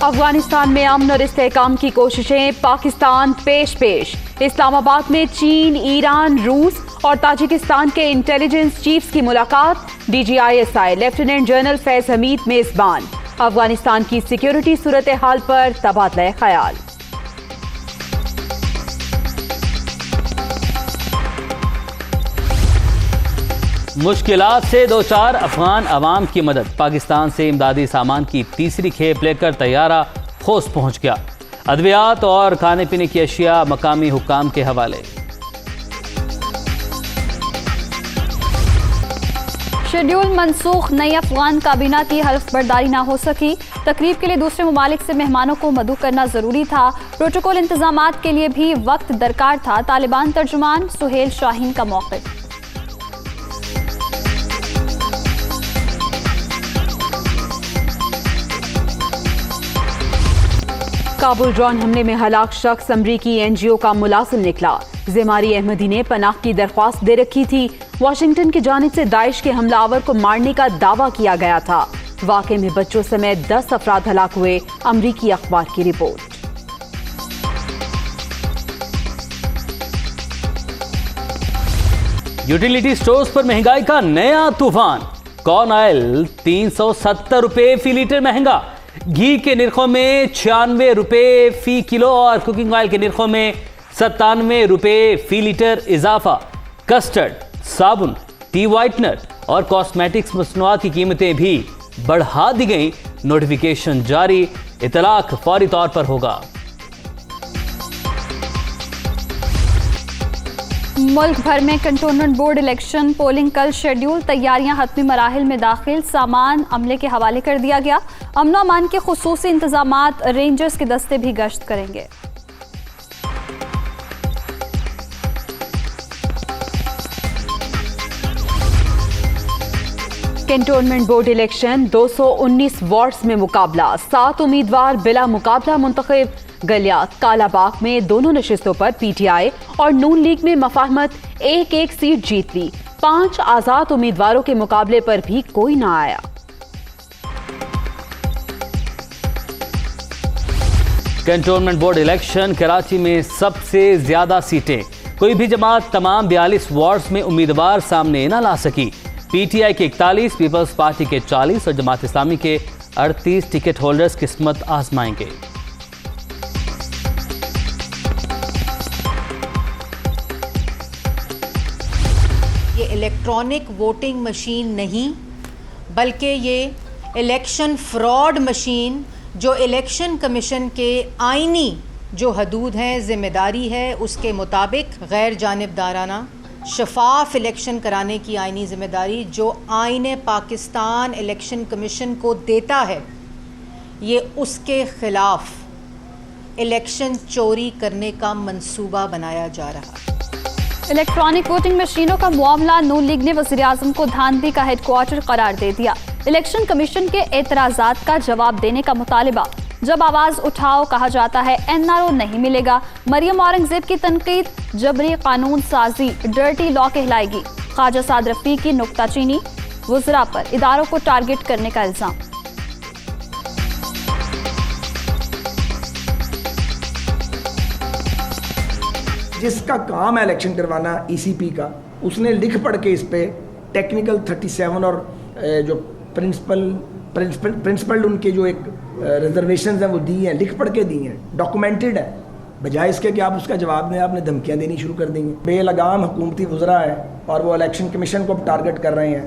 अफगानिस्तान में अमन और इस्तेहकाम की कोशिशें, पाकिस्तान पेश पेश। इस्लामाबाद में चीन, ईरान, रूस और ताजिकिस्तान के इंटेलिजेंस चीफ्स की मुलाकात। DGISI lieutenant general Faiz Hamid मेजबान। अफगानिस्तान की सिक्योरिटी सूरत हाल पर तबादला ख्याल। मुश्किलात से दो चार अफगान अवाम की मदद। पाकिस्तान से इमदादी सामान की तीसरी खेप लेकर तैयारा खोस्त पहुंच गया। अद्वियात और खाने पीने की अशिया मकामी हुक्काम के हवाले। शेड्यूल मनसूख, नई अफगान काबीना की हल्फ बर्दारी ना हो सकी। तकरीब के लिए दूसरे ममालिक से मेहमानों को मदऊ करना जरूरी था। प्रोटोकॉल इंतजामात के लिए भी वक्त दरकार था। तालिबान तर्जुमान सुहेल शाहीन का मौक़िफ़। काबुल ड्रोन हमले में हलाक शख्स अमरीकी NGO का मुलाजिम निकला। ज़ेमारी अहमदी ने पनाह की दरख्वास्त दे रखी थी। वाशिंगटन की जानिब से दाइश के हमलावर को मारने का दावा किया गया था। वाक़े में बच्चों समेत 10 अफराद हलाक हुए। अमरीकी अखबार की रिपोर्ट। यूटिलिटी स्टोर्स पर महंगाई का नया तूफान। कॉर्न ऑयल 370 रुपए फी लीटर महंगा। घी के निरखों में 96 रुपए फी किलो और कुकिंग ऑयल के निरखों में 97 रुपए फी लीटर इजाफा। कस्टर्ड, साबुन, टी वाइटनर और कॉस्मेटिक्स मसनूआत की कीमतें भी बढ़ा दी गई। नोटिफिकेशन जारी, इतलाक फौरी तौर पर होगा। मुल्क भर में कंटोनमेंट बोर्ड इलेक्शन पोलिंग कल शेड्यूल। तैयारियां हतमी मराहिल में दाखिल। सामान अमले के हवाले कर दिया गया। अमन अमान के खुसूसी इंतजामात। रेंजर्स के दस्ते भी गश्त करेंगे। कंटोनमेंट बोर्ड इलेक्शन 219 वार्ड्स में मुकाबला। 7 उम्मीदवार बिला मुकाबला मुंतखब। गलियात, कालाबाग में दोनों नशिस्तों पर PTI और नून लीग में मफाहमत एक एक सीट जीत ली। 5 आजाद उम्मीदवारों के मुकाबले पर भी कोई ना आया। कंटोनमेंट बोर्ड इलेक्शन कराची में सबसे ज्यादा सीटें। कोई भी जमात तमाम 42 वार्ड्स में उम्मीदवार सामने न ला सकी। PTI के 41, पीपल्स पार्टी के 40 और जमात इस्लामी के 38 टिकट होल्डर्स किस्मत आजमाएंगे। ये इलेक्ट्रॉनिक वोटिंग मशीन नहीं, बल्कि ये इलेक्शन फ्रॉड मशीन जो इलेक्शन कमीशन के आईनी जो हदूद हैं, जिम्मेदारी है, उसके मुताबिक गैर जानिबदाराना शफाफ इलेक्शन कराने की आईनी जिम्मेदारी जो आईन पाकिस्तान इलेक्शन कमीशन को देता है, ये उसके ख़िलाफ़ इलेक्शन चोरी करने का मंसूबा बनाया जा रहा है। इलेक्ट्रॉनिक वोटिंग मशीनों का मामला नून लीग ने वज़ीर-ए-आज़म को धांधली का हेडक्वार्टर करार दे दिया। इलेक्शन कमीशन के एतराज़ात का जवाब देने का मुतालिबा। जब आवाज़ उठाओ कहा जाता है NRO नहीं मिलेगा। मरियम औरंगजेब की तनकीद, जबरी कानून साजी डर्टी लॉ कहलाएगी। ख्वाजा साद रफ़ी की नुक्ताचीनी, वज़रा पर इदारों को टारगेट करने का इल्ज़ाम। जिसका काम है इलेक्शन करवाना ECP का, उसने लिख पढ़ के इस पे टेक्निकल 37 और जो प्रिंसिपल उनके जो एक रिजर्वेशंस हैं वो दी हैं, लिख पढ़ के दी हैं, डॉक्यूमेंटेड है। बजाय इसके कि आप उसका जवाब दें, आपने धमकियां देनी शुरू कर देंगे। बेलगाम हुकूमती वज़रा है और वो इलेक्शन कमीशन को टारगेट कर रहे हैं।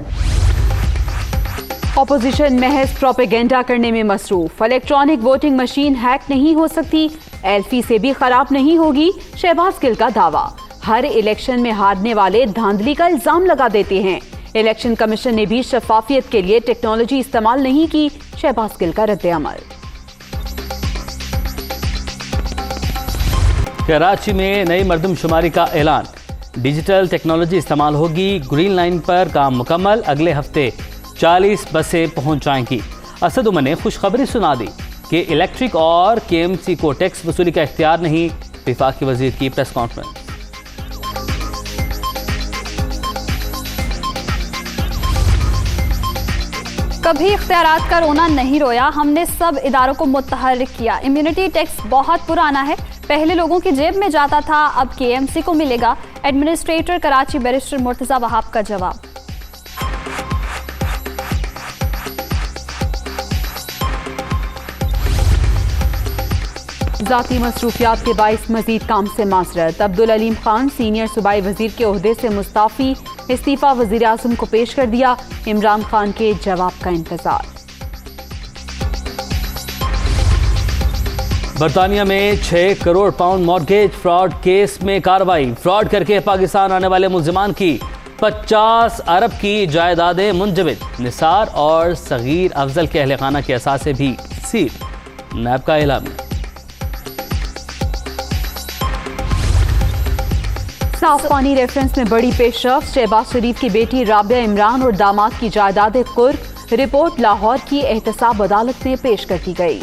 ऑपोजिशन महज प्रोपेगेंडा करने में मसरूफ। इलेक्ट्रॉनिक वोटिंग मशीन हैक नहीं हो सकती, एल्फी से भी खराब नहीं होगी। शहबाज गिल का दावा। हर इलेक्शन में हारने वाले धांधली का इल्जाम लगा देते हैं। इलेक्शन कमीशन ने भी शफाफियत के लिए टेक्नोलॉजी इस्तेमाल नहीं की। शहबाज गिल का रद्द-ए-अमल। कराची में नई मरदमशुमारी का ऐलान। डिजिटल टेक्नोलॉजी इस्तेमाल होगी। ग्रीन लाइन पर काम मुकम्मल। अगले हफ्ते 40 बसें पहुंच जाएंगी। असद उमर ने खुशखबरी सुना दी कि इलेक्ट्रिक और KMC को टैक्स वसूली का इख्तियार नहीं। वफाकी वजीर की प्रेस कॉन्फ्रेंस। कभी इख्तियारात का रोना नहीं रोया, हमने सब इदारों को मुतहर्रिक किया। इम्यूनिटी टैक्स बहुत पुराना है, पहले लोगों की जेब में जाता था, अब KMC को मिलेगा। एडमिनिस्ट्रेटर कराची बैरिस्टर मुर्तजा वहाब का जवाब। ज़ाती मसरूफियात के बाइस मजीद काम से मासरत। अब्दुल अलीम खान सीनियर सूबाई वजीर के ओहदे से मुस्ताफ़ी, इस्तीफ़ा वज़ीर आज़म को पेश कर दिया। इमरान खान के जवाब का इंतजार। बरतानिया में 6 crore pound mortgage fraud case में कार्रवाई। फ्रॉड करके पाकिस्तान आने वाले मुल्जिमान की 50 अरब की जायदादें मुंजमद। निसार और सगीर अफजल के अहल खाना के असासे भी सील। नैब का ऐलान। साफ पानी रेफरेंस में बड़ी पेशरफ। शहबाज शरीफ की बेटी राबिया इमरान और दामाद की जायदाद कुर्क। रिपोर्ट लाहौर की एहतसाब अदालत में पेश कर दी गई।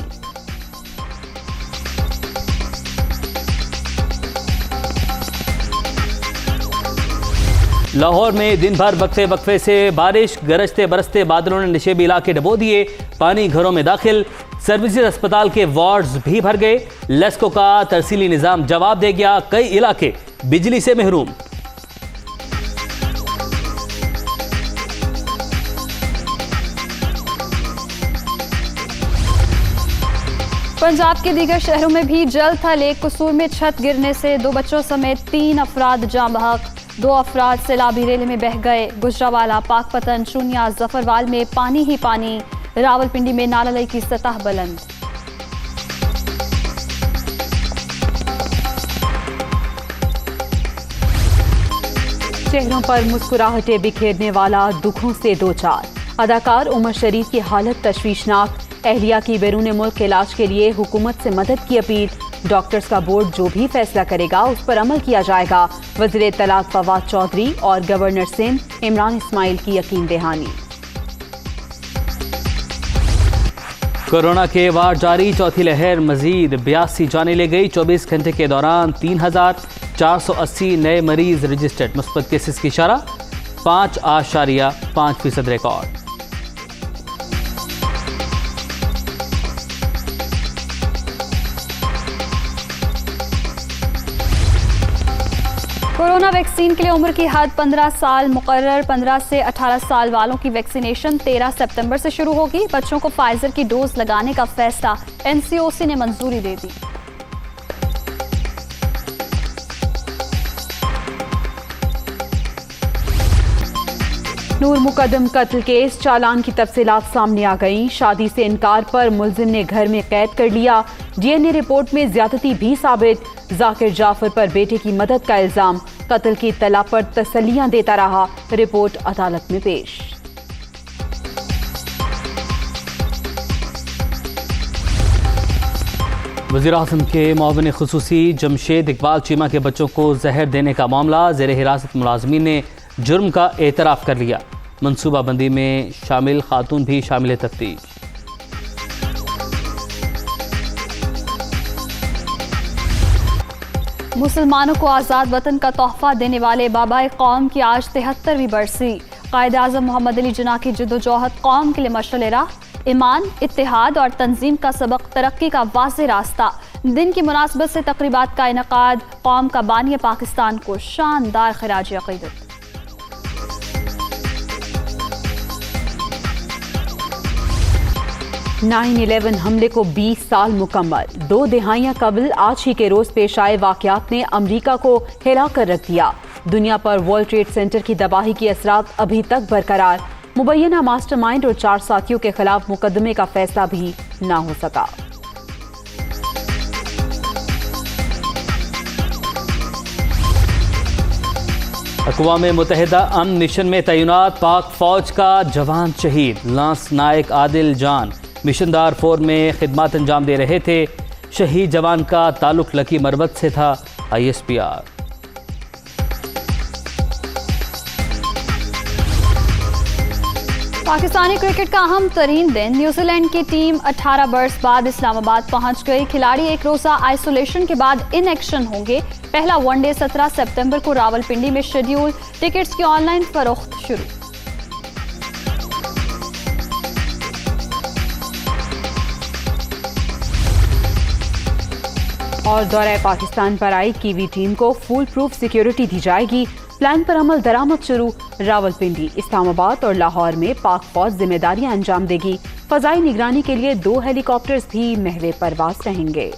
लाहौर में दिन भर वक्फे वक्फे से बारिश, गरजते बरसते बादलों ने निशेबी इलाके डबो दिए। पानी घरों में दाखिल। सर्विसेज अस्पताल के वार्ड्स भी भर गए। लेस्को का तरसीली निजाम जवाब दे गया। कई इलाके बिजली से महरूम। पंजाब के दीगर शहरों में भी जल था। लेक कसूर में छत गिरने से 2 बच्चों समेत 3 अफराद जाँ बहक। 2 अफराद सैलाबी रेले में बह गए। गुजरावाला, पाकपतन, चुनिया, जफरवाल में पानी ही पानी। रावलपिंडी में नाला की सतह बुलंद। चेहरों पर मुस्कुराहटें बिखेरने वाला दुखों से दो चार। अदाकार उमर शरीफ की हालत तशवीशनाक। अहलिया की बैरून मुल्क इलाज के लिए हुकूमत से मदद की अपील। डॉक्टर्स का बोर्ड जो भी फैसला करेगा उस पर अमल किया जाएगा। वज़ीर इत्तलात फवाद चौधरी और गवर्नर सिंध इमरान इस्माइल की यकीन दहानी। कोरोना के वार जारी। चौथी लहर मजीद 82 जाने ले गई। 24 घंटे के दौरान 3480 नए मरीज रजिस्टर्ड। मुस्बत केसेस की शरह 5.5% रिकॉर्ड। कोरोना वैक्सीन के लिए उम्र की हद 15 साल मुकर्रर। 15 से 18 साल वालों की वैक्सीनेशन 13 सितंबर से शुरू होगी। बच्चों को फाइजर की डोज लगाने का फैसला NCOC ने मंजूरी दे दी। नूर मुकदम कत्ल केस। चालान की तफसीलात सामने आ गईं। शादी से इनकार पर मुलजिम ने घर में कैद कर लिया। DNA रिपोर्ट में ज्यादती भी साबित। जाकिर जाफर पर बेटे की मदद का इल्जाम। कत्ल की इत्तला पर तसल्लियां देता रहा। रिपोर्ट अदालत में पेश। वज़ीर आज़म के मुआविन खुसूसी जमशेद इकबाल चीमा के बच्चों को जहर देने का मामला। ज़ेर हिरासत मुलाजमीन ने जुर्म का एतराफ़ कर लिया। मनसूबाबंदी में शामिल खातून भी शामिल तफ्तीश। मुसलमानों को आज़ाद वतन का तोहफा देने वाले बाबाए कौम की आज 73वीं बरसी। कायद आज़म मोहम्मद अली जिन्ना की जद्दोजहद कौम के लिए मशअल राह। ईमान, इत्तेहाद और तंजीम का सबक, तरक्की का वाज़ेह रास्ता। दिन की मुनासबत से तकरीबात का इनकाद। कौम का बानी पाकिस्तान को शानदार खिराज अक़ीदत। 9/11 हमले को 20 साल मुकम्मल। 2 दिहाइयां कबल आज ही के रोज पेश आए वाकयात ने अमरीका को हिला कर रख दिया। दुनिया पर वर्ल्ड ट्रेड सेंटर की तबाही की असरात अभी तक बरकरार। मुबैना मास्टरमाइंड और 4 साथियों के खिलाफ मुकदमे का फैसला भी ना हो सका। अक़वाम मुत्तहिदा अमन मिशन में तैनात पाक फौज का जवान शहीद। लांस नायक आदिल जान मिशन दारफोर में खिदमत अंजाम दे रहे थे। शहीद जवान का ताल्लुक लकी मरबत से था। ISPR। पाकिस्तानी क्रिकेट का अहम तरीन दिन। न्यूजीलैंड की टीम 18 बरस बाद इस्लामाबाद पहुंच गई। खिलाड़ी एक रोजा आइसोलेशन के बाद इन एक्शन होंगे। पहला वनडे 17 सितंबर को रावलपिंडी में शेड्यूल। टिकट्स की ऑनलाइन फरोख्त शुरू। और दौरे पाकिस्तान पर आई कीवी टीम को फुल प्रूफ सिक्योरिटी दी जाएगी। प्लान पर अमल दरामद शुरू। रावलपिंडी, इस्लामाबाद और लाहौर में पाक फौज जिम्मेदारियां अंजाम देगी। फजाई निगरानी के लिए 2 हेलीकॉप्टर्स भी महवे परवास रहेंगे।